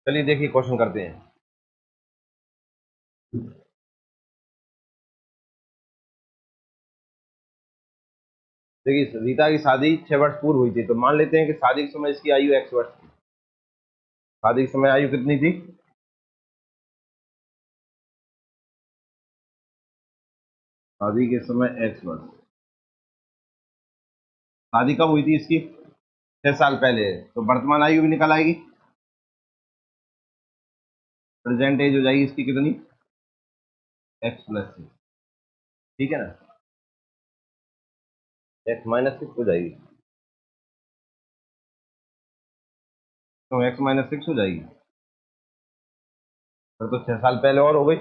चलिए देखिए क्वेश्चन करते हैं। देखिए रीता की शादी 6 वर्ष पूर्व हुई थी, तो मान लेते हैं कि शादी के समय इसकी आयु x वर्ष थी। शादी के समय आयु कितनी थी? शादी के समय x वर्ष। शादी कब हुई थी इसकी? 6 साल पहले। तो वर्तमान आयु भी निकल आएगी। प्रेजेंट एज हो जाएगी इसकी कितनी? x+6। ठीक है ना? x-6 हो जाएगी। तो x-6 हो जाएगी। फिर तो 6 साल पहले और हो गई।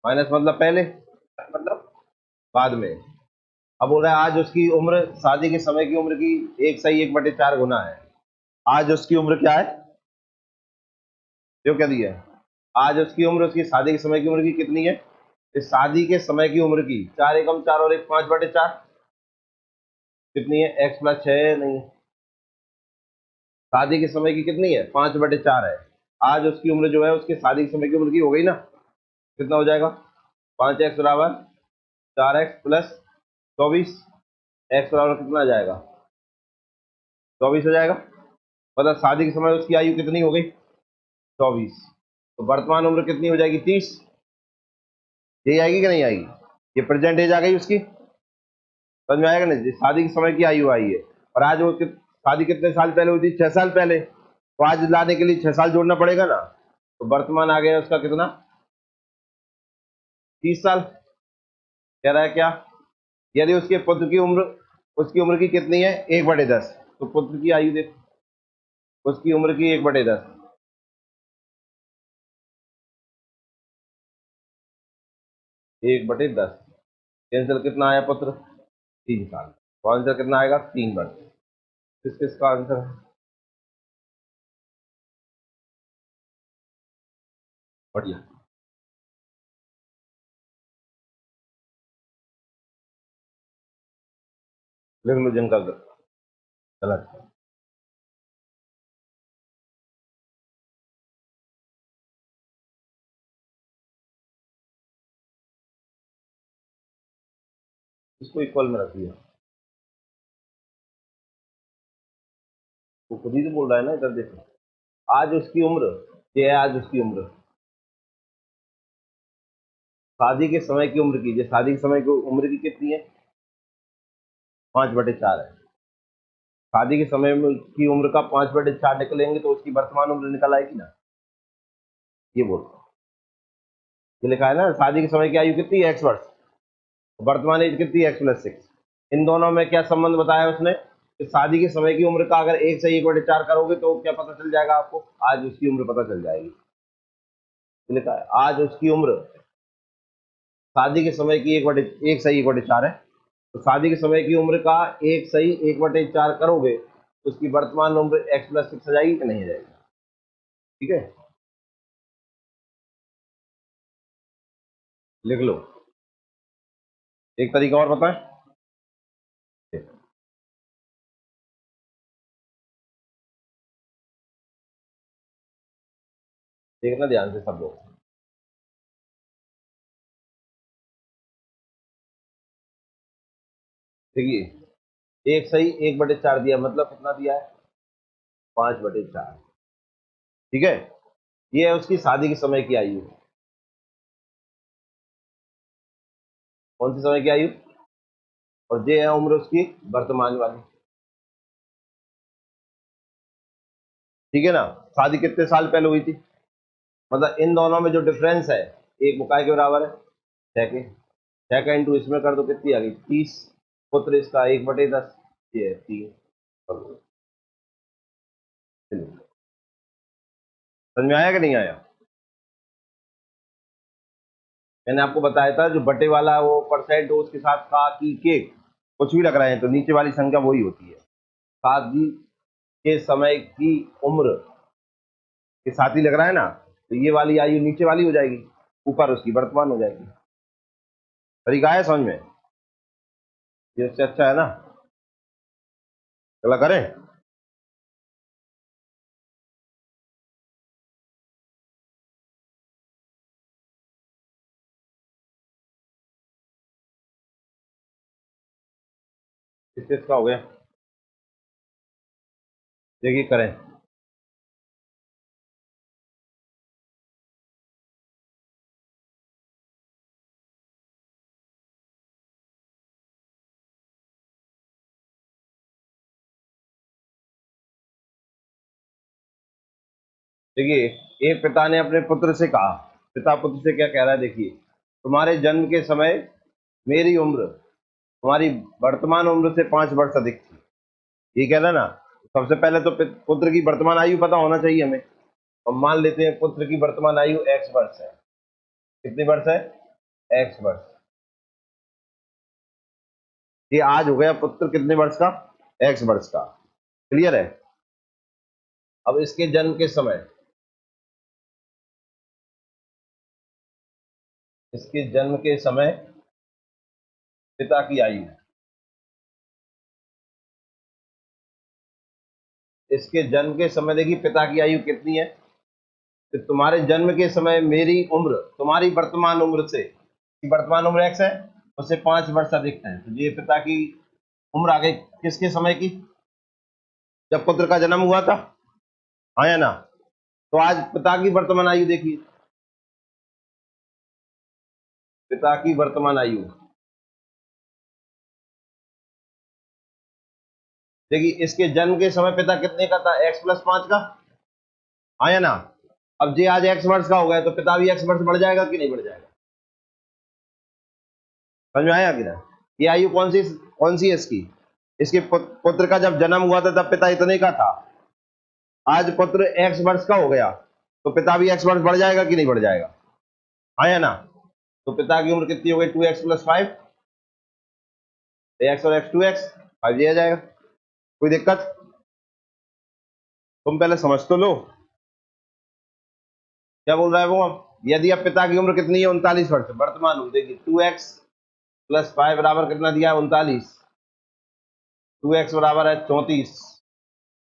माइनस मतलब पहले, मतलब बाद में। अब बोल रहा है आज उसकी उम्र शादी के समय की उम्र की 1/1/4 गुना है। आज उसकी उम्र क्या है? जो क्या दिया है? आज उसकी उम्र उसकी शादी के समय की उम्र की कितनी है? इस शादी के समय की उम्र की 4 एकम 4 और 1 5/4 कितनी है? x+6 नहीं, शादी के समय की कितनी है? 5/4 है। आज उसकी उम्र जो है उसके शादी के समय की उम्र की हो गई ना, कितना हो जाएगा? 5x बराबर 4x+24। x बराबर कितना आ जाएगा? 24 हो जाएगा। मतलब शादी के समय उसकी आयु कितनी हो गई? 24। तो वर्तमान उम्र कितनी हो जाएगी? 30। ये आएगी कि नहीं आएगी? ये प्रेजेंट एज आ गई उसकी। समझ में आएगा नहीं? शादी के समय की आयु आई है। और आज वो शादी कितने साल पहले हुई थी? 6 साल पहले। तो आज लाने के लिए 6 साल जोड़ना पड़ेगा ना। तो वर्तमान आ गया उसका कितना? 30 साल। कह रहा है क्या? यदि उसके पुत्र की उम्र, उसकी उम्र की कितनी है? 1/10। तो पुत्र की आयु देखो, उसकी उम्र की 1/10। 1/10 कैंसिल, कितना आया पुत्र? 3 साल। तो आंसर कितना आएगा? 3 वर्ष। किस किस का आंसर है? बढ़िया। लिख लो जिनका गलत है। इसको इक्वल में रखिए। वो खुद ही तो बोल रहा है ना, इधर देखो। आज उसकी उम्र, ये है आज उसकी उम्र, शादी के समय की उम्र की, जो शादी के समय की उम्र की कितनी है? 5/4 है। शादी के समय में की उम्र का 5/4 निकलेंगे तो उसकी वर्तमान उम्र निकल आएगी ना। ये बोल, ये लिखा है ना, शादी के समय की आयु कितनी है? x वर्ष। वर्तमान एज कितनी है? x+6। इन दोनों में क्या संबंध बताया उसने कि शादी के समय की उम्र का अगर 1/1/4 करोगे तो क्या पता चल जाएगा आपको? आज उसकी उम्र पता चल जाएगी। ये लिखा है आज उसकी उम्र शादी के समय की 1/1/4 है। तो शादी के समय की उम्र का 1/1/4 करोगे तो उसकी वर्तमान उम्र x+6 आ जाएगी कि नहीं आ जाएगी? ठीक है, लिख लो। एक तरीका और बताएं। देखना ध्यान से सब लोग। देखिए 1/1/4 दिया, मतलब कितना दिया है? 5/4। ठीक है, ये है उसकी शादी के समय की आयु। कौन सी समय की आयु? और ये है उम्र उसकी वर्तमान वाली। ठीक है ना? शादी कितने साल पहले हुई थी? मतलब इन दोनों में जो डिफरेंस है, एक मुकाय के बराबर है। 6 के, 6 का इंटू इसमें कर दो, कितनी आ गई? 30। पुत्र इसका 1/10, ये है 3। समझ में आया कि नहीं आया? मैंने आपको बताया था जो बटे वाला वो परसेंट हो उसके साथ का की के कुछ भी लग रहे हैं तो नीचे वाली संख्या वही होती है। शादी के समय की उम्र के साथ ही लग रहा है ना, तो ये वाली आयु नीचे वाली हो जाएगी, ऊपर उसकी वर्तमान हो जाएगी। तरीका है समझ में? ये उससे अच्छा है ना। चला करें। किसका हो गया, देखिए करें। देखिए, एक पिता ने अपने पुत्र से कहा, पिता पुत्र से क्या कह रहा है, देखिए, तुम्हारे जन्म के समय मेरी उम्र तुम्हारी वर्तमान उम्र से 5 वर्ष अधिक थी। ये कह रहा है ना। सबसे पहले तो पुत्र की वर्तमान आयु पता होना चाहिए हमें। हम मान लेते हैं पुत्र की वर्तमान आयु एक्स वर्ष है। कितने वर्ष है, एक्स वर्ष। ये आज हो गया पुत्र कितने वर्ष का, एक्स वर्ष का। क्लियर है। अब इसके जन्म के समय, इसके जन्म के समय पिता की आयु, इसके जन्म के समय देखिए पिता की आयु कितनी है। तो तुम्हारे जन्म के समय मेरी उम्र तुम्हारी वर्तमान उम्र से, वर्तमान उम्र एक्स है, उससे 5 वर्ष अधिक है। तो ये पिता की उम्र आ गई किसके समय की, जब पुत्र का जन्म हुआ था। हाँ या ना। तो आज पिता की वर्तमान आयु देखिए, पिता की वर्तमान आयु देखिए, इसके जन्म के समय पिता कितने का था, x+5 का। हाँ या ना। अब जे आज एक्स वर्ष का हो गया तो पिता भी एक्स वर्ष बढ़ जाएगा कि नहीं बढ़ जाएगा, समझ में आया कि ना। ये आयु कौन सी है इसकी, इसके पुत्र का जब जन्म हुआ था तब पिता इतने का था। आज पुत्र एक्स वर्ष का हो गया तो पिता भी एक्स वर्ष बढ़ जाएगा कि नहीं बढ़ जाएगा, हाँ या ना। तो पिता की उम्र कितनी हो गई, 2x+5, एक्स और एक्स 2x, 5 दिया जाएगा। कोई दिक्कत, तुम पहले समझ तो लो क्या बोल रहा है वो। यदि अब पिता की उम्र कितनी है, 39 वर्ष, वर्तमान उम्र देखिए 2x+5 बराबर कितना दिया है, 39। 2x बराबर है 34,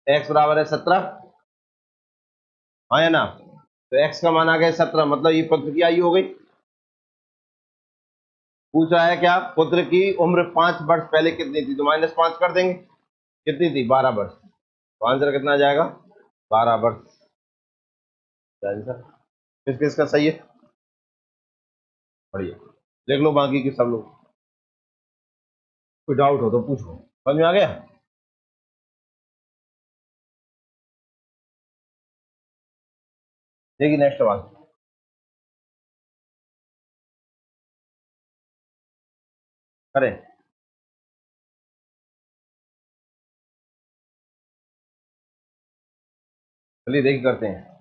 x बराबर है 17, हाँ या ना। तो x का मान आ गया 17, मतलब ये पुत्र की आयु हो गई। पूछ रहा है क्या, पुत्र की उम्र 5 वर्ष पहले कितनी थी, तो -5 कर देंगे। कितनी थी, 12 वर्ष। तो आंसर कितना आ जाएगा, 12 वर्ष। आंसर किस किस का सही है, बढ़िया। देख लो बाकी की सब लोग, कोई डाउट हो तो पूछो। समझ में आ गया। देखिए नेक्स्ट सवाल करें। चलिए देखिए करते हैं।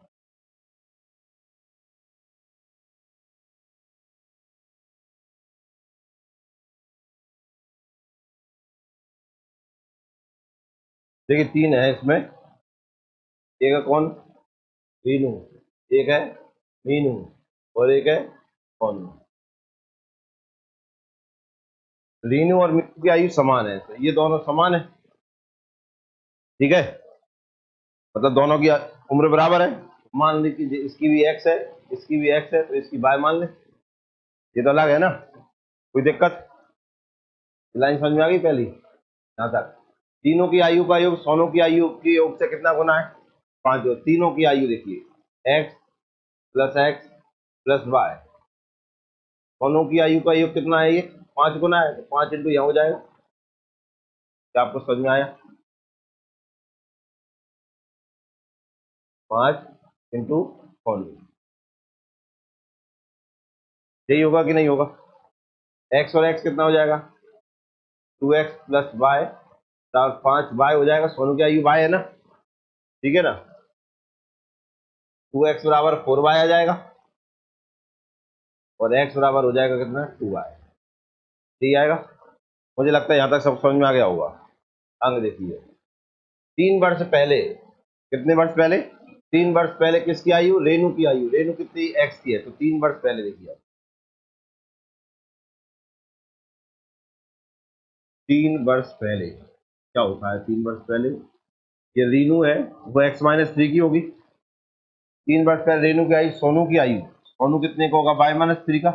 देखिए 3 है इसमें, एक है कौन, रीनू, एक है मीनू, और एक है कौन। रीनू और मीनू की आयु समान है, तो ये दोनों समान है, ठीक है। मतलब दोनों की उम्र बराबर है। मान लीजिए इसकी भी एक्स है, इसकी भी एक्स है, तो इसकी बाय मान ले। ये तो अलग है ना, कोई दिक्कत। लाइन समझ में आ गई पहली, यहाँ तक। तीनों की आयु का योग सोनों की आयु के योग से कितना गुना है, 5। तीनों की आयु देखिए, x+x+y। सोनों की आयु का योग कितना है, ये 5 गुना है, तो 5 इंटू यहाँ हो जाएगा। क्या आपको समझ में आया, 5 इंटू सोनू, यही होगा कि नहीं होगा। एक्स और एक्स कितना हो जाएगा, 2x+y, 5y हो जाएगा। सोनू की आयु y है ना, ठीक है ना। 2x बराबर 4y आ जाएगा, और x बराबर हो जाएगा कितना, 2y। ठीक आएगा। मुझे लगता है यहाँ तक सब समझ में आ गया होगा। अंग देखिए, 3 वर्ष पहले, कितने वर्ष पहले, 3 वर्ष पहले किसकी आयु, रेणु की आयु। रेणु कितनी, एक्स की है, तो 3 वर्ष पहले देखिए, 3 वर्ष पहले क्या होता है, 3 वर्ष पहले ये रीनू है, वो x-3 की होगी। 3 वर्ष पहले रेणु की आयु, सोनू की आयु, सोनू कितने का होगा, y-3 का।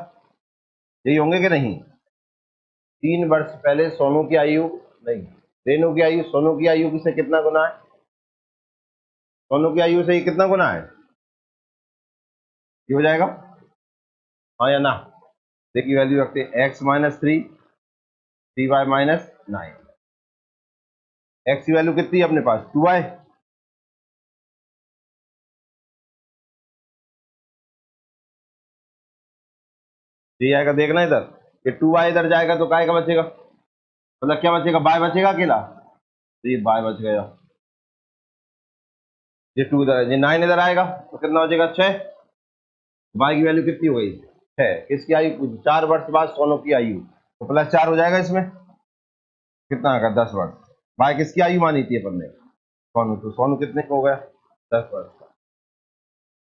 यही होंगे कि नहीं। 3 वर्ष पहले सोनू की आयु नहीं, रेनू की आयु सोनू की आयु से कितना गुना है? सोनू की आयु से ये कितना गुना है? ये हो जाएगा, हाँ या ना? देखिए वैल्यू रखते हैं, X minus three, three Y minus nine. X की वैल्यू कितनी है अपने पास? 2y। ये आएगा, देखना इधर, ये 2y इधर जाएगा तो काय का बचेगा, मतलब क्या बचेगा? बाय बचेगा अकेला, तो ये बाय बच गया। ये 2 इधर है, ये 9 इधर आएगा तो कितना बचेगा? 6। बाय की वैल्यू कितनी हो गई? 6। किसकी आयु? 4 वर्ष बाद सोनू की आयु, तो प्लस 4 हो जाएगा इसमें, कितना आएगा? 10 वर्ष। बाय किसकी आयु मानी थी अपन ने? सोनू, तो सोनू कितने का हो गया? 10 वर्ष।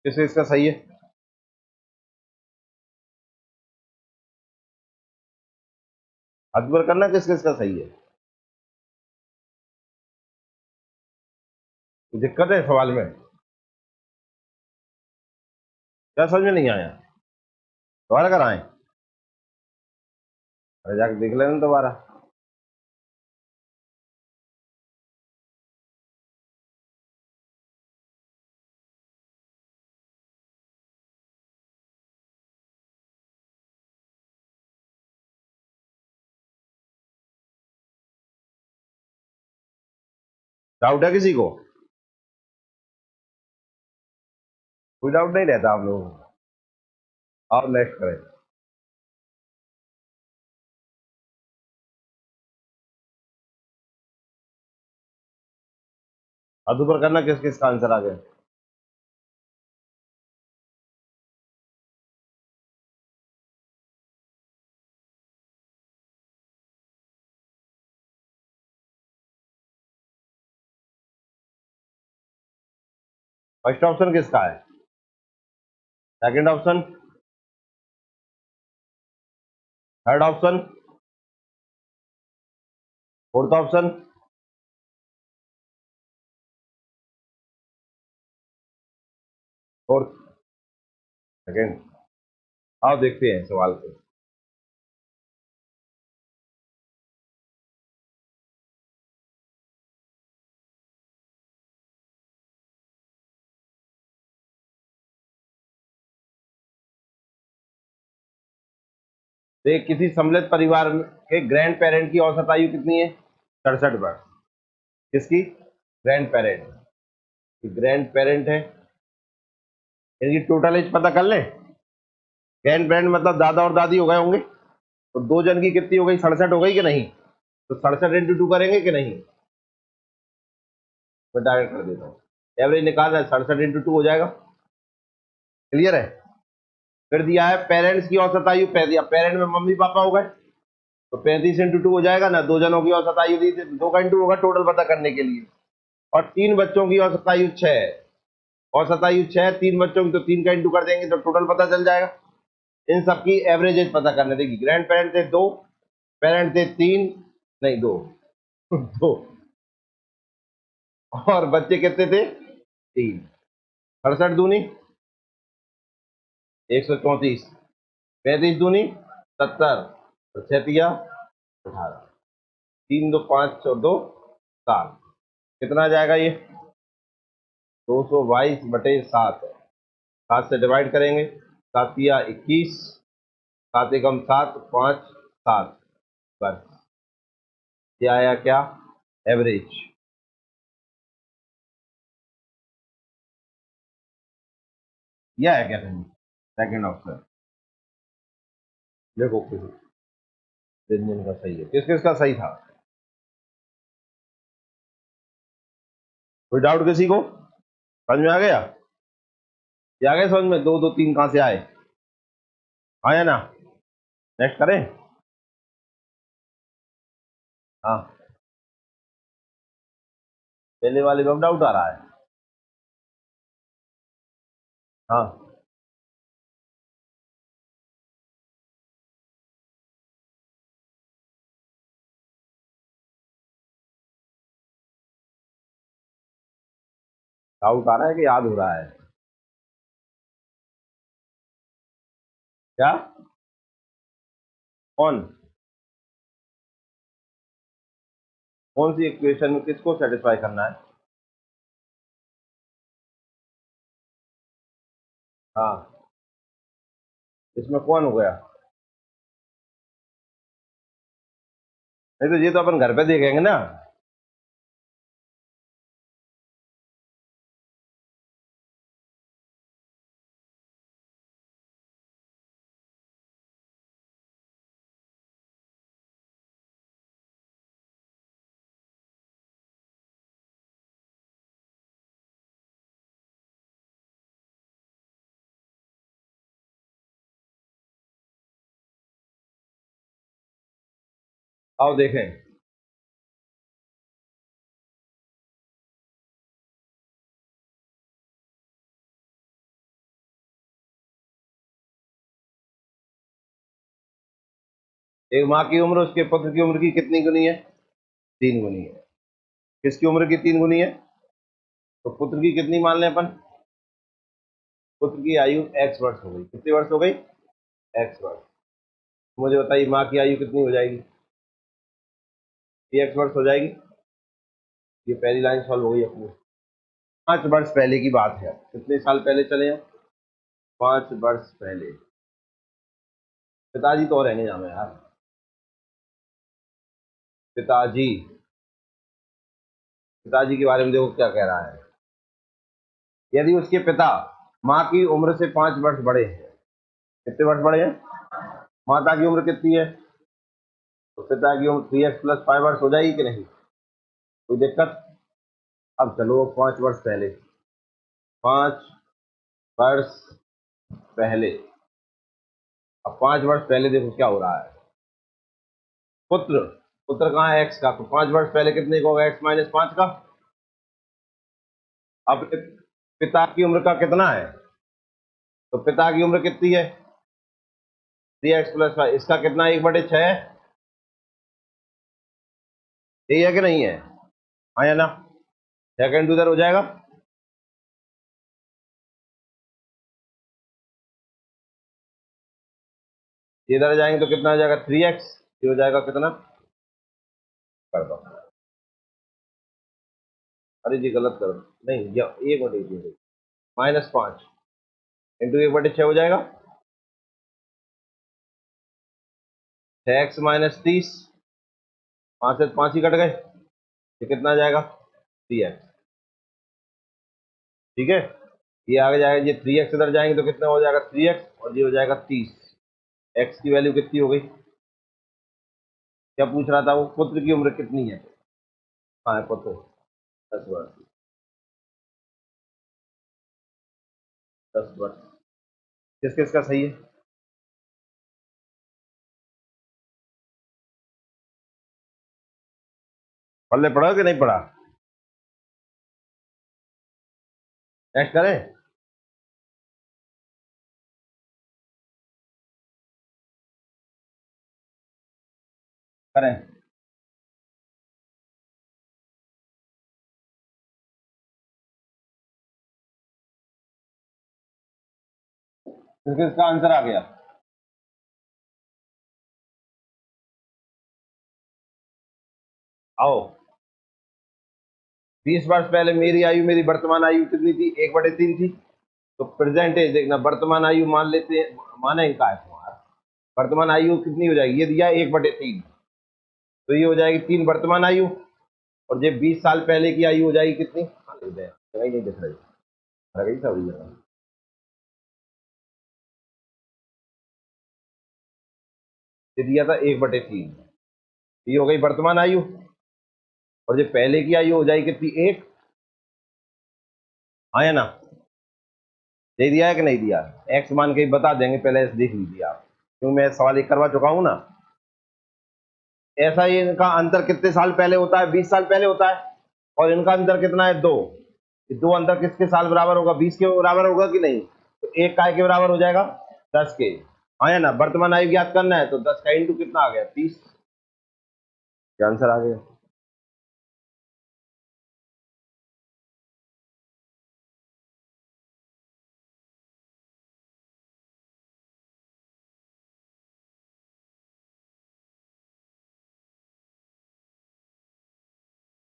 किसका इसका सही है? अकबर करना, किसका इसका सही है? तो दिक्कत है सवाल में, क्या समझ में नहीं आया? दोबारा कराएं? अरे जाके देख लेना दोबारा। डाउट है किसी को? कोई डाउट नहीं रहता आप लोगों को? और नेक्स्ट करें। अब ऊपर करना, किस किस का आंसर आ गया? फर्स्ट ऑप्शन किसका है? Second option? Third option? Fourth option? Fourth, second. आओ देखते हैं सवाल को। देख, किसी सम्मिलित परिवार के ग्रैंड पेरेंट की औसत आयु कितनी है? 67 वर्ष। किसकी? Grand parent. ग्रैंड पेरेंट है, इनकी टोटल एज पता कर ले। ग्रैंड पेरेंट मतलब दादा और दादी हो गए होंगे, तो दो जन की कितनी हो गई? 67 हो गई कि नहीं? तो 67 × 2 करेंगे कि नहीं? मैं डायरेक्ट कर देता हूँ, एवरेज निकाल रहा है, 67 × 2 हो जाएगा। क्लियर है? फिर दिया है पेरेंट्स की औसत आयु, दिया पेरेंट में मम्मी पापा हो गए, तो 35 × 2 हो जाएगा ना। दो जनों की औसत आयु दी थी, 2 का इंटू होगा टोटल पता करने के लिए। और 3 बच्चों की औसत आयु 6 है, औसत आयु 6, 3 बच्चों की, तो 3 का इंटू कर देंगे तो टोटल पता चल जाएगा। इन सबकी एवरेजेज पता करने देगी। ग्रैंड पेरेंट थे 2, पेरेंट थे 3, नहीं 2 दो, और बच्चे कितने थे? 3। 68 दूनी 134, 35 दूनी 70, और 6 × 3 = 18। 3 2 5 और 2 7, कितना आ जाएगा ये? 222/7। 7 से डिवाइड करेंगे, 7 × 21, 7 × 1 = 7, 5 7, बस। ये आया क्या? एवरेज। यह है क्या सेकंड ऑप्शन? देखो व्यंजन का सही है, किस किस का सही था? कोई डाउट किसी को? समझ में आ गया? ये आ गया समझ में? 2 2 3 कहां से आए? आया ना? नेक्स्ट करें? हाँ, पहले वाले में डाउट आ रहा है। हाँ, डाउट आ रहा है कि याद हो रहा है? क्या? कौन? कौन सी इक्वेशन में किसको सेटिस्फाई करना है? हाँ, इसमें कौन हो गया? नहीं तो ये तो अपन घर पे देखेंगे ना। आओ देखें। एक माँ की उम्र उसके पुत्र की उम्र की कितनी गुनी है? 3 गुनी है। किसकी उम्र की 3 गुनी है? तो पुत्र की कितनी मान लें अपन? पुत्र की आयु x वर्ष हो गई। कितनी वर्ष हो गई? x वर्ष। मुझे बताइए माँ की आयु कितनी हो जाएगी? ये x वर्ष हो जाएगी। ये पहली लाइन सॉल्व हो गई अपनी। 5 वर्ष पहले की बात है। कितने साल पहले चले हैं? 5 वर्ष पहले। पिताजी तो रहेंगे यहाँ में यार। पिताजी। पिताजी के बारे में देखो क्या कह रहा है। यदि उसके पिता माँ की उम्र से 5 वर्ष बड़े हैं। कितने वर्ष बड़े हैं? माता की उम्र कितनी है? तो पिता की उम्र 3x + 5 वर्ष हो जाएगी कि नहीं? कोई दिक्कत? अब चलो 5 वर्ष पहले। 5 वर्ष पहले। अब 5 वर्ष पहले देखो क्या हो रहा है। पुत्र। पुत्र कहाँ है? एक्स का। तो 5 वर्ष पहले कितने का होगा? x - 5 का। अब पिता की उम्र का कितना है? तो पिता की उम्र कितनी है? 3x + 5। इसका कितना? 1/6 है। यही है कि नहीं है? हाँ या ना? सेकंड उधर हो जाएगा। ये इधर जाएंगे तो कितना हो जाएगा? 3x। ये हो जाएगा कितना? कर दो। अरे जी गलत कर दो। नहीं, ये 1/3 -5 इंटू 1/6 हो जाएगा। 6x - 30। 5 से 5 ही कट गए। ये कितना आ जाएगा? 3x। ठीक है। ये आगे जाएगा। ये 3x इधर जाएंगे तो कितना हो जाएगा? 3x। और ये हो जाएगा 30। x की वैल्यू कितनी हो गई? क्या पूछ रहा था वो? पुत्र की उम्र कितनी है? हाँ है पुत्र। 10 वर्ष। 10 वर्ष। किस किस का सही है? पढ़ने पढ़ा कि नहीं पढ़ा? नेक्स्ट करें? करें। किस किस का आंसर आ गया? आओ। 20 वर्ष पहले मेरी आयु, मेरी वर्तमान आयु कितनी थी? 1/3 थी। तो प्रेजेंटेज देखना, वर्तमान आयु मान लेते हैं। माना इनका है तुम्हारा। वर्तमान आयु कितनी हो जाएगी? ये दिया 1/3। तो ये हो जाएगी 3 वर्तमान आयु। और ये 20 साल पहले की आयु हो जाएगी कितनी? हाँ, ले दे। जगह नहीं दिख रही। रह गई सभी जगह। ये दिया था 1/3। ये हो गई वर्तमान आयु। और ये पहले की आयु हो जाएगी कितनी? 1। हाँ या ना? दे दिया है कि नहीं दिया? एक्स मान के ही बता देंगे, पहले ऐसे देख लीजिए आप। क्योंकि मैं सवाल एक करवा चुका हूं ना। ऐसा ही इनका अंतर कितने साल पहले होता है? 20 साल पहले होता है। और इनका अंतर कितना है? 2। ये 2 अंतर किसके साल बराबर होगा? 20 के बराबर होगा कि नहीं? तो एक काय के बराबर हो जाएगा? 10 के। हाँ या ना? वर्तमान आयु ज्ञात करना है तो 10 का इंटू कितना आ गया? 30। क्या आंसर आ गया?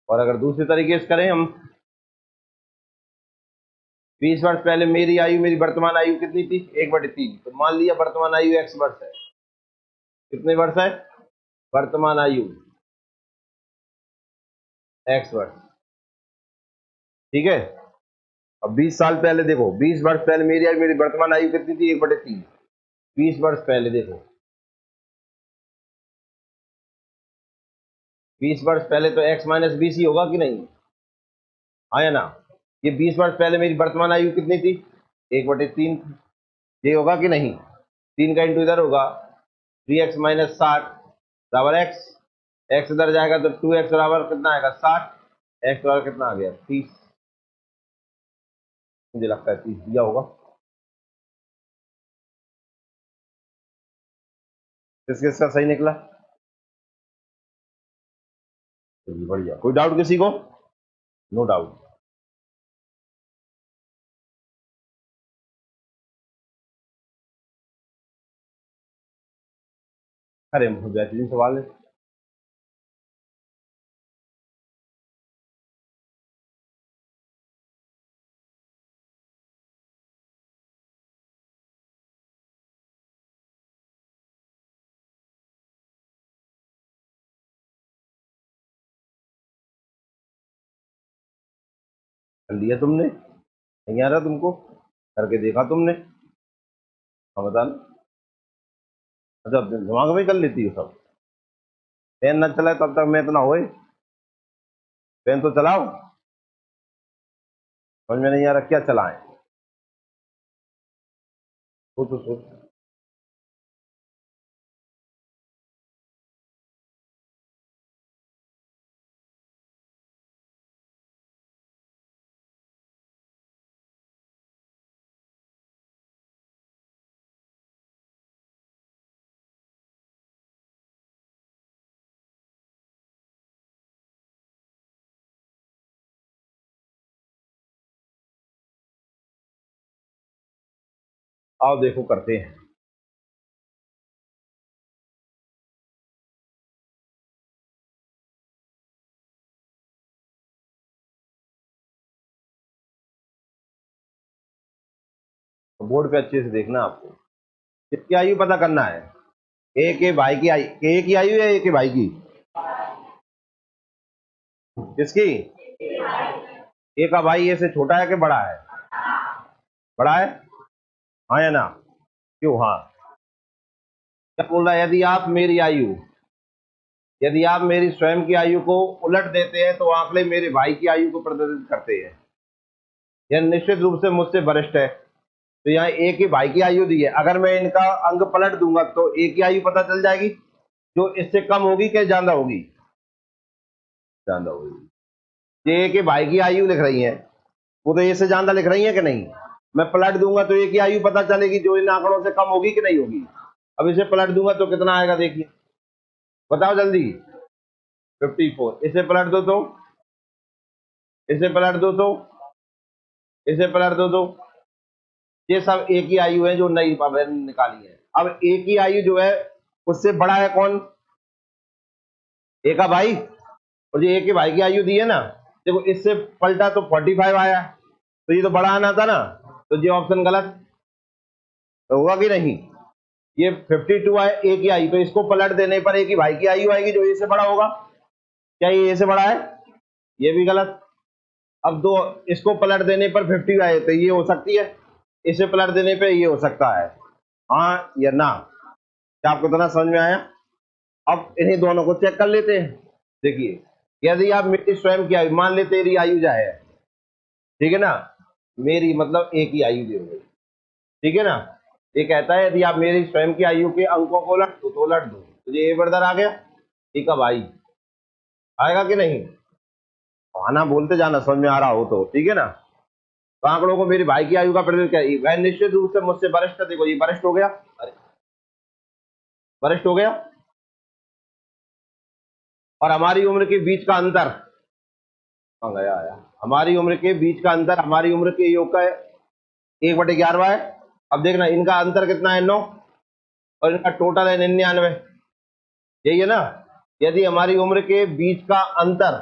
और अगर दूसरे तरीके से करें हम, 20 वर्ष पहले मेरी आयु, मेरी वर्तमान आयु कितनी थी? 1/3। तो मान लिया वर्तमान आयु x वर्ष है। कितने वर्ष है? वर्तमान आयु x वर्ष, ठीक है। अब 20 साल पहले देखो, 20 वर्ष पहले मेरी आयु, मेरी वर्तमान आयु कितनी थी? 1/3। 20 वर्ष पहले देखो, 20 वर्ष पहले तो x माइनस 20 ही होगा कि नहीं? हाँ या ना? ये 20 वर्ष पहले मेरी वर्तमान आयु कितनी थी? 1/3। ये होगा कि नहीं? 3 का इंटू इधर होगा, 3x माइनस 60 बराबर x। x इधर जाएगा तो 2x बराबर कितना आएगा? 60। x बराबर कितना आ गया? 30। मुझे लगता है 30 दिया होगा। किसका सही निकला? चलिए बढ़िया। कोई डाउट किसी को? No doubt. अरे बेहतरीन सवाल है। कर लिया तुमने? नहीं आ रहा तुमको? करके देखा तुमने? हाँ बता ना। अच्छा दिमाग में कर लेती हो सब। पेन न चलाए तब तक मैं इतना होए। पेन तो चलाओ। समझ में नहीं आ रहा क्या चलाएं? सोचो सोचो। आओ देखो करते हैं। तो बोर्ड पे अच्छे से देखना आपको। किसकी आयु पता करना है? ए के भाई की आयु, ए की आयु या ए के भाई की? किसकी? ए का भाई ए से छोटा है कि बड़ा है? बड़ा है। हाँ या ना? क्यों हाँ? क्या बोल रहा है? यदि आप मेरी स्वयं की आयु को उलट देते हैं तो आंकड़े मेरे भाई की आयु को प्रदर्शित करते हैं। यह निश्चित रूप से मुझसे वरिष्ठ है। तो यहाँ ए की भाई की आयु दी है, अगर मैं इनका अंग पलट दूंगा तो ए की आयु पता चल जाएगी, जो इससे कम होगी कि ज्यादा होगी? ज्यादा होगी। ये ए के भाई की आयु लिख रही है, वो तो ए से ज्यादा लिख रही है कि नहीं? मैं पलट दूंगा तो ए की आयु पता चलेगी, जो इन आंकड़ों से कम होगी कि नहीं होगी? अब इसे पलट दूंगा तो कितना आएगा देखिए, बताओ जल्दी। 54। इसे पलट दो तो, इसे पलट दो तो, इसे पलट दो तो, ये सब एक ही आयु है जो नई निकाली है। अब एक ही आयु जो है उससे बड़ा है कौन? ए का भाई। और ये ए के भाई की आयु दी है ना, देखो इससे पलटा तो 45 आया, तो ये तो बड़ा आना था ना, तो ये ऑप्शन गलत तो होगा कि नहीं? ये 52 आए ए की आयु, तो इसको पलट देने पर ए की भाई की आयु आएगी जो ए से बड़ा होगा। क्या ये ए से बड़ा है? ये भी गलत। अब दो, इसको पलट देने पर 50 आए तो ये हो सकती है, इसे पलट देने पे ये हो सकता है। हाँ या ना? क्या आपको इतना समझ में आया? अब इन्हीं दोनों को चेक कर लेते हैं। देखिए, यदि आप मेरी स्वयं की आयु मान ले, तेरी आयु क्या है, ठीक है ना, मेरी मतलब एक ही आयु दी गई, ठीक है ना। ये कहता है यदि आप मेरी स्वयं की आयु के अंकों को उलट दो तो उलट दो, तो ये ए बर्दर आ गया, ठीक है भाई, आएगा कि नहीं? आना बोलते जाना, समझ में आ रहा हो तो, ठीक है ना। तो आंकड़ों को मेरे भाई की आयु का प्रतिनिधित्व क्या है? वह निश्चित रूप से मुझसे वरिष्ठ है। देखो ये वरिष्ठ हो गया, अरे वरिष्ठ हो गया। और हमारी उम्र के बीच का अंतर, हाँ गया आया, हमारी उम्र के बीच का अंतर हमारी उम्र के योग का 1/11 है। अब देखना इनका अंतर कितना है? 9। और इनका टोटल है 99। यही है ना। यदि हमारी उम्र के बीच का अंतर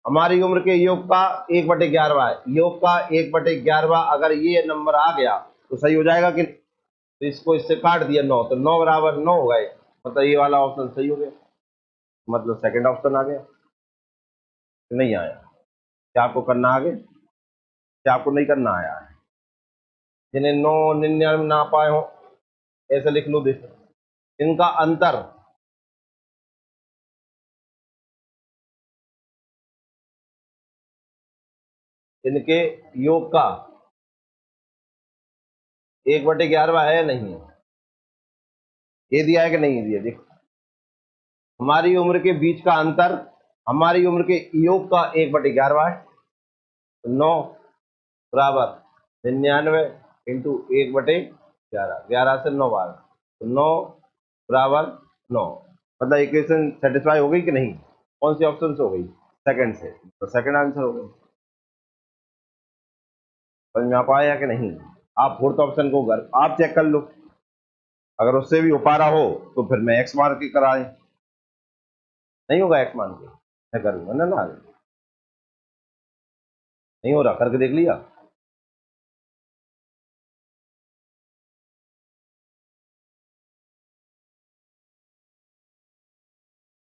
हमारी उम्र के योग का 1/11 है, योग का 1/11 अगर ये नंबर आ गया तो सही हो जाएगा कि नहीं? तो इसको इससे काट दिया 9, तो 9 बराबर 9 हो गए, मतलब ये वाला ऑप्शन सही हो गया, मतलब सेकंड ऑप्शन आ गया। नहीं आया, क्या आपको करना आगे, क्या आपको नहीं करना आया है? जिन्हें 9 99 ना पाए हो ऐसे लिख लो, देखो इनका अंतर, इनके योग का 1/11 है या नहीं है? ये दिया है कि नहीं दिया? देखो हमारी उम्र के बीच का अंतर हमारी उम्र के योग का 1/11 है, 9 बराबर 99 इंटू 1/11, 11 से 9 बार, तो 9 बराबर 9, मतलब इक्वेशन सेटिस्फाई हो गई कि नहीं? कौन सी ऑप्शन से हो गई? सेकंड से, तो सेकंड आंसर हो गई। समझ में आ पाया कि नहीं? आप फोर्थ ऑप्शन को घर आप चेक कर लो, अगर उससे भी हो पा रहा हो तो फिर मैं एक्स मार के कराए, नहीं होगा एक्स मान के मैं करूंगा ना, ना नहीं हो रहा, करके देख लिया।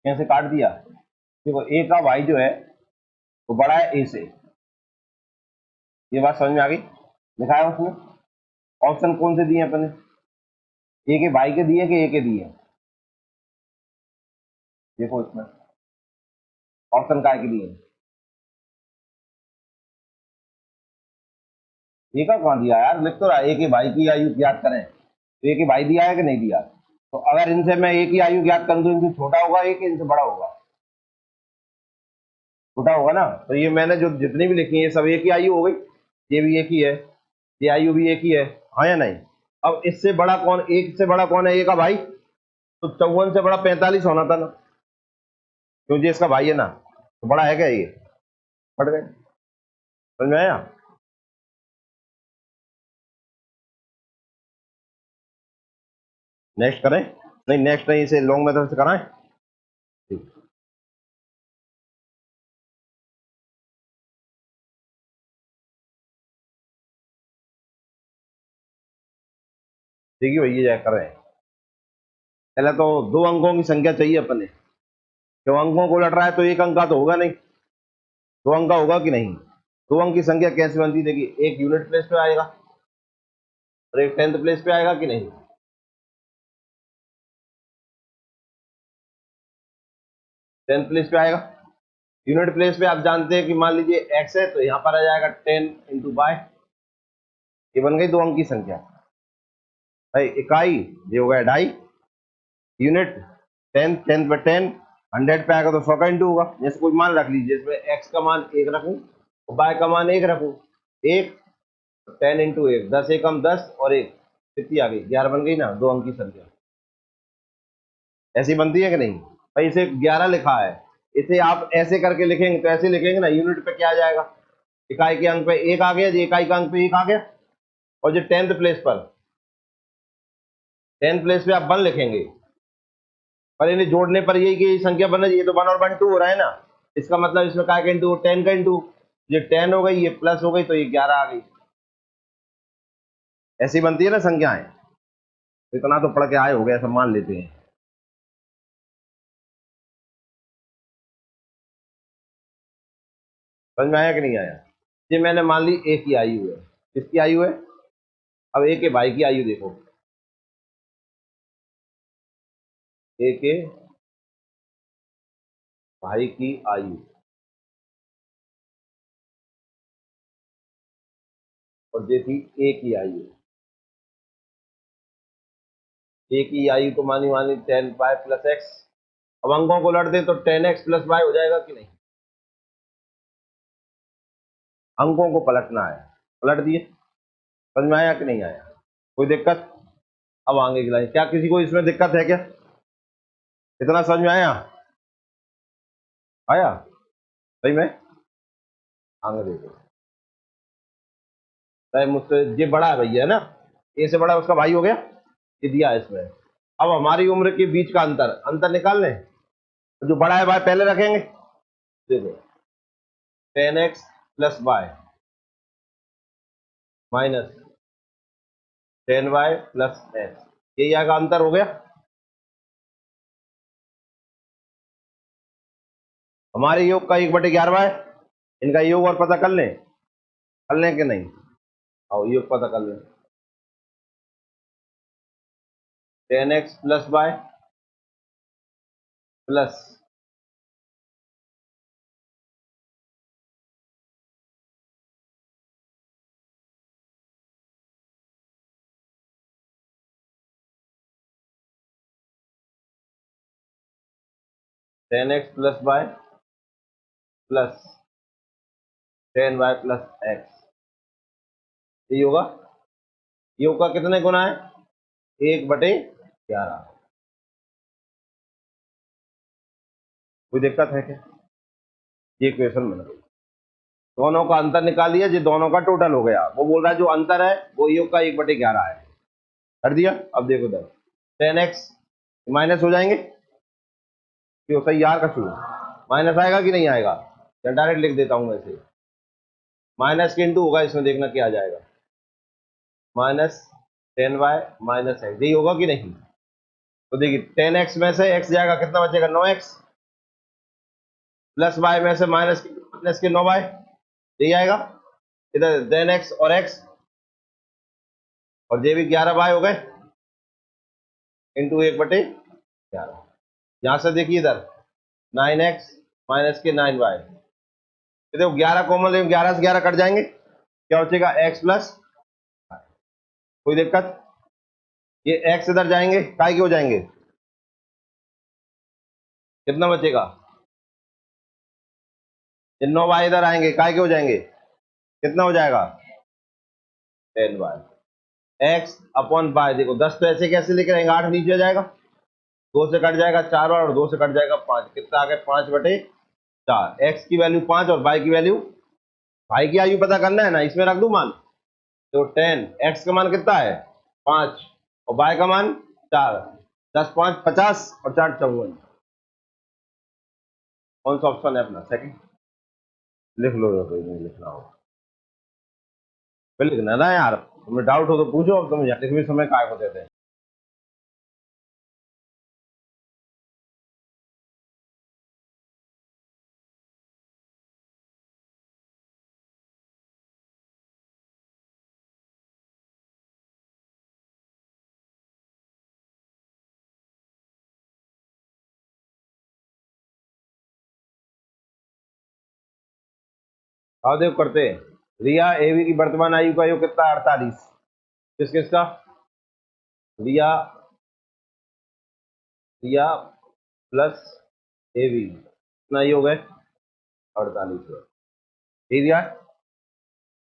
कैसे काट दिया? देखो ए का वाई जो है वो बड़ा है ए से, ये बात समझ में आ गई? लिखा है उसमें ऑप्शन कौन से दिए अपने, ए के वाई के दिए कि ए के दिए? देखो इसमें ऑप्शन काय के दिए, ए का कहाँ दिया यार, लिख तो रहा है ए के भाई की आयु ज्ञात करें, तो ए के भाई दिया है कि नहीं दिया? तो अगर इनसे मैं ए की आयु ज्ञात करूं तो इनसे छोटा होगा ए कि इनसे बड़ा होगा? छोटा होगा ना, तो ये मैंने जो जितनी भी लिखी है ये सब एक ही आयु हो गई, ये भी एक ही है, ये आयु भी एक ही है, हाँ या नहीं? अब इससे बड़ा कौन, एक से बड़ा कौन है? ए का भाई, तो 54 से बड़ा 45 होना था ना, क्योंकि इसका भाई है ना, तो बड़ा है क्या ये? बढ़ गए, समझ में आया? नेक्स्ट करें? नहीं नेक्स्ट नहीं, इसे लॉन्ग मेथड से कराएं। ठीक, देखिए भैया जाए कर रहे हैं, पहले तो 2 अंकों की संख्या चाहिए अपने, जो अंकों को लट रहा है तो एक अंक का तो होगा नहीं, 2 अंक का होगा कि नहीं? 2 अंक की संख्या कैसे बनती है? देखिए एक यूनिट प्लेस पे आएगा और एक टेंथ प्लेस पे आएगा कि नहीं? टेंथ प्लेस पे आएगा, यूनिट प्लेस पे आप जानते हैं कि मान लीजिए एक्स है तो यहाँ पर आ जाएगा 10 × 5, ये बन गई 2 अंक की संख्या। भाई इकाई ये हो गया ढाई, यूनिट 10, 10 पे 10, 100 पे आएगा तो 100 का इंटू होगा। जैसे कोई मान रख लीजिए, इसमें एक्स का मान 1 रखूं और वाई का मान 1 रखूं, 1 10 × 1, 10 एकम 10 और 1 कितनी आ गई? 11 बन गई ना, 2 अंक की संख्या। ऐसी बनती है कि नहीं? भाई इसे 11 लिखा है, इसे आप ऐसे करके लिखेंगे तो ऐसे लिखेंगे ना, यूनिट पे क्या आ जाएगा? इकाई के अंक पे 1 आ गया, ये इकाई का अंक पे 1 आ गया, और जो टेंथ प्लेस पे आप 1 लिखेंगे, पर इन्हें जोड़ने पर यही की संख्या बन रही है, तो 1 और 1 2 हो रहा है ना, इसका मतलब इसमें काय का इंटू? 10 का इंटू, ये 10 हो गई, ये प्लस हो गई, तो ये 11 आ गई। ऐसी बनती है ना संख्याएं, तो इतना तो पढ़ के आए हो गए, सब मान लेते हैं। समझ में आया कि नहीं आया? ये मैंने मान ली ए की आयु है, किसकी आयु है? अब ए के भाई की आयु देखो, ए के भाई की आयु और ये थी ए की आयु, ए की आयु तो मानी मानी 10 y प्लस एक्स, अब अंकों को लट दे तो 10x प्लस वाई हो जाएगा कि नहीं? अंकों को पलटना है, पलट दिए। समझ में आया कि नहीं आया? कोई दिक्कत? अब आगे की लाइन, क्या किसी को इसमें दिक्कत है क्या? इतना समझ में आया? आया सही में? आगे देखो, चाहे मुझसे ये बड़ा है भैया, है ना, ए से बड़ा उसका भाई हो गया, ये दिया है इसमें। अब हमारी उम्र के बीच का अंतर, अंतर निकाल लें, जो बड़ा है भाई पहले रखेंगे। देखो 10x plus Y minus 10y plus X, ये यहाँ का अंतर हो गया। हमारे योग का 1/11 है, इनका योग और पता कर लें कि नहीं? आओ योग पता कर लें। 10x plus Y plus 10x plus Y plus 10y plus X, ये होगा। योग का कितने गुना है? 1/11। कोई दिक्कत है क्या? ये क्वेश्चन बना, दोनों का अंतर निकाल लिया, जो दोनों का टोटल हो गया। वो बोल रहा है जो अंतर है वो योग का 1/11 है, कर दिया। अब देखो इधर 10x माइनस हो जाएंगे, कि होता है यार का शुरू, माइनस आएगा कि नहीं आएगा? या डायरेक्ट लिख देता हूं ऐसे, माइनस के इंटू होगा इसमें, देखना क्या आ जाएगा। माइनस 10y माइनस एक्स, यही होगा कि नहीं? तो देखिए 10x में से x जाएगा, कितना बचेगा? 9x, प्लस y में से माइनस के 9y, यही आएगा। इधर 10x और x और ये भी 11y हो गए, इंटू 1/11। यहां से देखिए इधर 9x माइनस के 9y, देखो 11 कॉमन लेंगे, 11 से 11 कट जाएंगे, क्या बचेगा? x plus. कोई दिक्कत? ये x इधर जाएंगे, काय के हो जाएंगे, कितना बचेगा? ये 9y इधर आएंगे, काय के हो जाएंगे, कितना हो जाएगा? 10y। x अपॉन y, देखो 10 तो ऐसे कैसे लेकर आएंगे, 8 नीचे आ जाएगा, 2 से कट जाएगा 4 और 2 से कट जाएगा 5, कितना आ गया? 5/4। x की वैल्यू 5 और y की वैल्यू, भाई की आयु पता करना है ना, इसमें रख दू मान। तो 10, x का मान कितना है? 5 और y का मान 4, 10 5 50 और 4 54। कौन सा ऑप्शन है अपना? सेकंड। लिख लो, या कोई नहीं लिखना हो फिर लिखना ना यार, तुम्हें डाउट हो तो पूछो, अब तुम लिखने समय काय को देते हैं। आओ देखो करते हैं। रिया एवी की वर्तमान आयु का योग कितना? 48। किस किसका? रिया, रिया प्लस एवी, कितना योग है? 48 है। ठीक है,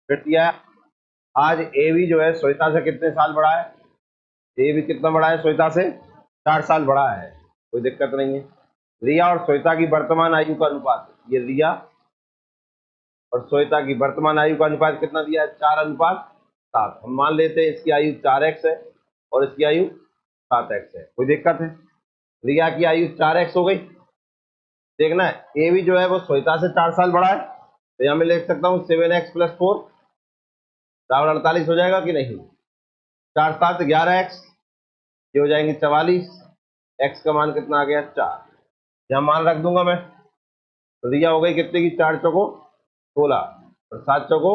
फिर दिया। आज एवी जो है श्वेता से कितने साल बड़ा है? एवी कितना बड़ा है श्वेता से? 4 साल बड़ा है, कोई दिक्कत नहीं है। रिया और श्वेता की वर्तमान आयु का अनुपात, ये रिया और श्वेता की वर्तमान आयु का अनुपात कितना दिया है? 4:7। हम मान लेते हैं इसकी आयु 4x है और इसकी आयु 7x है, कोई दिक्कत है? रिया की आयु 4x हो गई, देखना है ए भी जो है वो श्वेता से 4 साल बड़ा है, तो यहाँ मैं लिख सकता हूँ 7x प्लस 4 बराबर 48 हो जाएगा कि नहीं? 4 7 11x, ये हो जाएंगे 44, x का मान कितना आ गया? 4, यहाँ मान रख दूंगा मैं। तो रिया हो गई कितने की? 4 चौको 16 और 7 चौको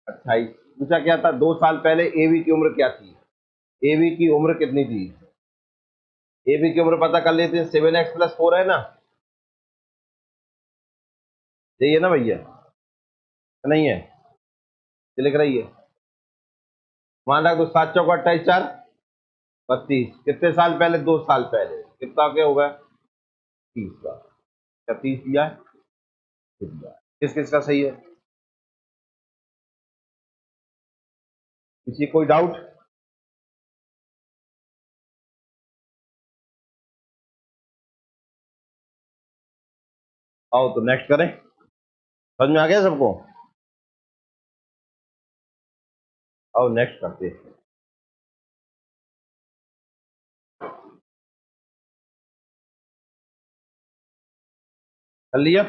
28। पूछा क्या था? 2 साल पहले एवी की उम्र क्या थी? एवी की उम्र कितनी थी? एवी की उम्र पता कर लेते हैं, 7x प्लस 4 है ना, यही है ना भैया? नहीं है, ये लिख रही है, मान रख दो 7 चौको 28 4 32, कितने साल पहले? 2 साल पहले, कितना क्या होगा? 30 का, क्या 30 दिया है? दिया है। किस किस का सही है? किसी कोई डाउट? आओ तो नेक्स्ट करें, समझ में आ गया सबको? आओ नेक्स्ट करते हैं। कर लिया?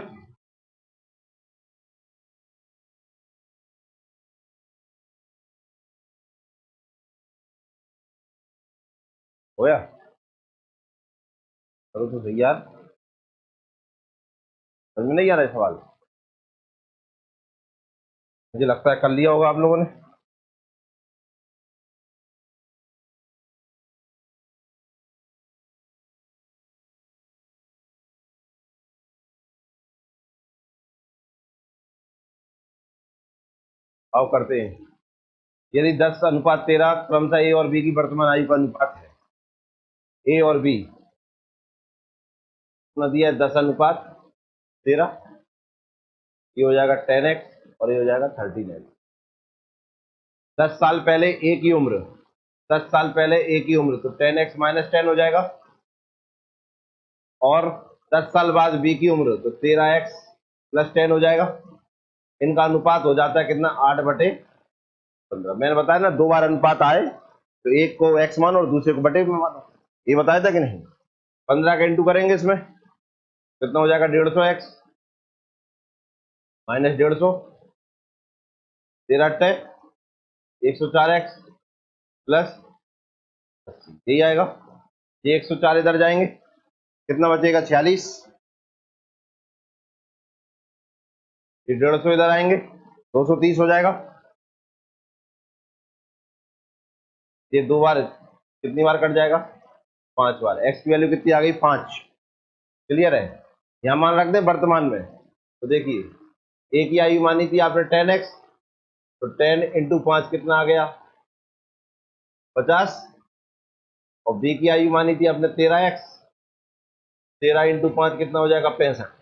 होया? करो तो सही यार, समझ में नहीं आ रहा है सवाल? मुझे लगता है कर लिया होगा आप लोगों ने। आओ करते हैं। यदि 10:13 क्रमशः ए और बी की वर्तमान आयु का अनुपात है, ए और बी दिया है 10:13, ये हो जाएगा 10x और ये हो जाएगा 13x। 10 साल पहले ए की उम्र, 10 साल पहले ए की उम्र, तो 10x माइनस 10 हो जाएगा। और 10 साल बाद बी की उम्र, तो 13x प्लस 10 हो जाएगा। इनका अनुपात हो जाता है कितना? 8/15। मैंने बताया ना, 2 बार अनुपात आए तो एक को x मानो और दूसरे को बटे में मानो, ये बताया था कि नहीं? 15 का इंटू करेंगे इसमें, कितना हो जाएगा? 150x माइनस 150, 13×8 104x प्लस 80, यही आएगा। ये 104 इधर जाएंगे, कितना बचेगा? 46। ये 150 इधर आएंगे, 230 हो जाएगा। ये 2 बार कितनी बार कट जाएगा? 5 बार। एक्स की वैल्यू कितनी आ गई? 5। क्लियर है? यहाँ मान रख दें वर्तमान में, तो देखिए ए की आयु मानी थी आपने 10x, तो 10 × 5 कितना आ गया? 50। और बी की आयु मानी थी आपने 13x, 13 × 5 कितना हो जाएगा? 65।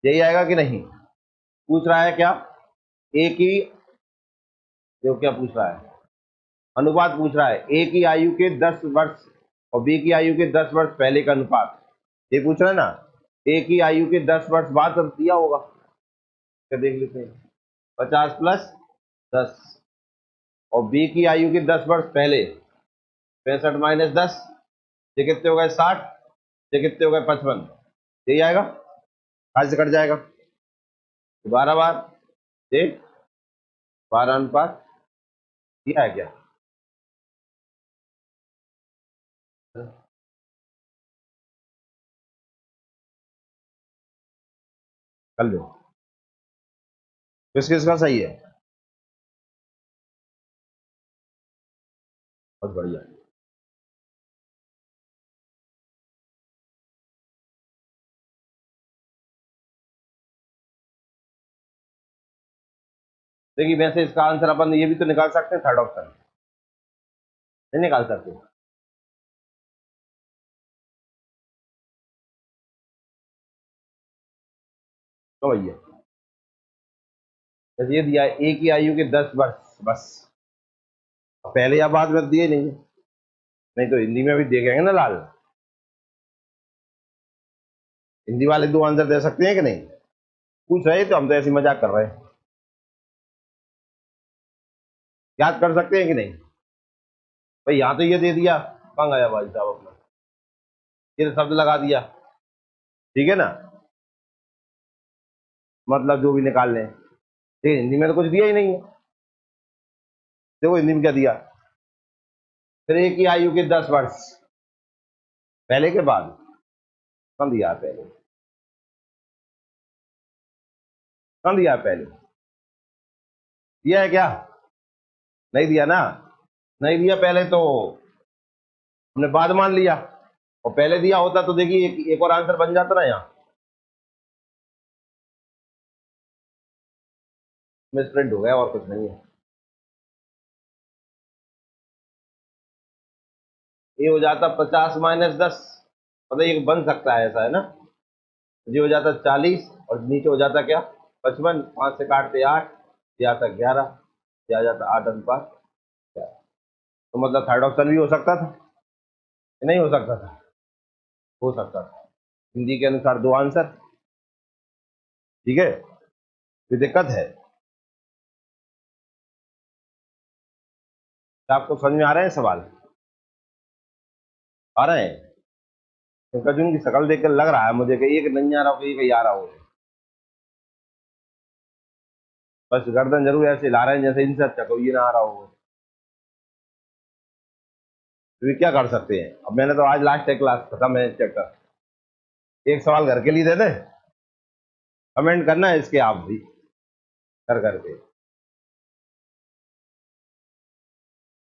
यही आएगा कि नहीं? पूछ रहा है क्या? ए की, जो क्या पूछ रहा है? अनुपात पूछ रहा है। ए की आयु के 10 वर्ष और बी की आयु के 10 वर्ष पहले का अनुपात, ये पूछ रहा है ना। ए की आयु के 10 वर्ष बाद तो दिया होगा, क्या देख लेते हैं। 50 प्लस 10, और बी की आयु के 10 वर्ष पहले, 65 माइनस 10, ये कितने हो गए? 60, ये कितने हो गए? 55। यही आएगा, आज से कट जाएगा। 12 बार, ये 12 अनुपात, दिया है क्या? कर लो, किस किस का सही है? बहुत बढ़िया। देखिए वैसे इसका आंसर अपन ये भी तो निकाल सकते हैं, थर्ड ऑप्शन नहीं निकाल सकते? तो भैया जैसे ये दिया है ए की आयु के 10 वर्ष, बस पहले या बाद में दिए नहीं है। नहीं तो हिंदी में भी देखेंगे ना लाल, हिंदी वाले 2 आंसर दे सकते हैं कि नहीं? पूछ रहे तो हम तो ऐसी मजाक कर रहे हैं, याद कर सकते हैं कि नहीं? भाई यहाँ तो ये दे दिया, कहाँ गया भाई साहब अपना, ये तो शब्द लगा दिया, ठीक है ना, मतलब जो भी निकाल लें। ठीक है, हिंदी में तो कुछ दिया ही नहीं है। देखो हिंदी में क्या दिया, फिर ए की आयु के 10 वर्ष पहले के बाद, कम दिया है पहले, कम दिया है पहले, दिया है क्या? नहीं दिया ना, नहीं दिया पहले तो हमने बाद मान लिया, और पहले दिया होता तो देखिए एक और आंसर बन जाता ना यहाँ, मिसप्रिंट हो गया और कुछ नहीं है। ये हो जाता 50 - 10, मतलब ये बन सकता है ऐसा, है ना। ये हो जाता 40 और नीचे हो जाता क्या? 55, 5 से काटते 8, ये आता 11, ये आ जाता 8 अनुपात 11। तो मतलब थर्ड ऑप्शन भी हो सकता था कि नहीं हो सकता था? हो सकता था, हिंदी के अनुसार 2 आंसर, ठीक है। कोई दिक्कत है? क्या आपको समझ में आ रहे हैं सवाल? आ रहे हैं? पंकज की शक्ल देखकर लग रहा है मुझे कि एक नहीं आ रहा हो, कहीं आ रहा हो। बस गर्दन जरूर ऐसे ला रहे हैं जैसे इनसे अच्छा कोई ना आ रहा हो। तो क्या कर सकते हैं। अब मैंने तो आज लास्ट क्लास खत्म है चैप्टर, एक सवाल घर के लिए दे दे, कमेंट करना है इसके आप भी कर करके,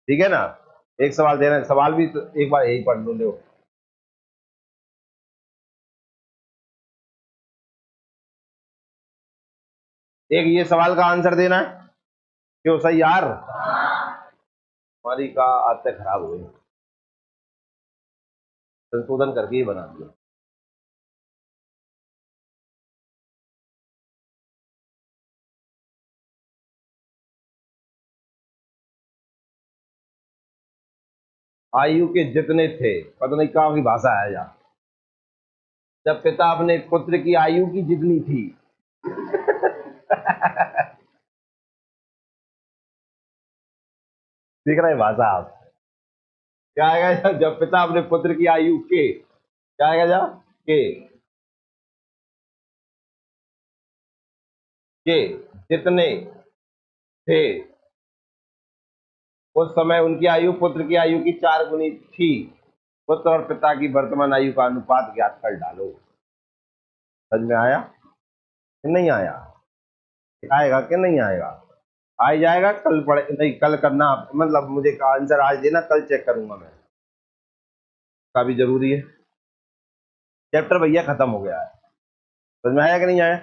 ठीक है ना। एक सवाल दे रहे हैं, सवाल भी तो एक बार यही पढ़ लो। एक ये सवाल का आंसर देना है, क्यों सही यार, हमारी का आदतें खराब हो गई, संशोधन करके ही बना दिया। आयु के जितने थे, पता नहीं कहाँ की भाषा है यार, जब पिता अपने पुत्र की आयु की जितनी थी। देख रहे हैं भाषा आप, क्या आएगा जब पिता अपने पुत्र की आयु के, क्या आएगा जा के जितने थे, उस समय उनकी आयु पुत्र की आयु की 4 गुनी थी। पुत्र और पिता की वर्तमान आयु का अनुपात ज्ञात कर डालो। समझ में आया कि नहीं आया, आएगा कि नहीं आएगा, आ ही जाएगा। कल पढ़े नहीं, कल करना, मतलब मुझे आंसर आज देना, कल चेक करूंगा मैं, का भी जरूरी है। चैप्टर भैया खत्म हो गया है, समझ में आया कि नहीं आया।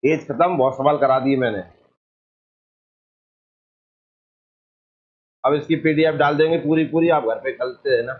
एज खत्म, बहुत सवाल करा दिए मैंने। अब इसकी पीडीएफ डाल देंगे पूरी पूरी, आप घर पे कल से है ना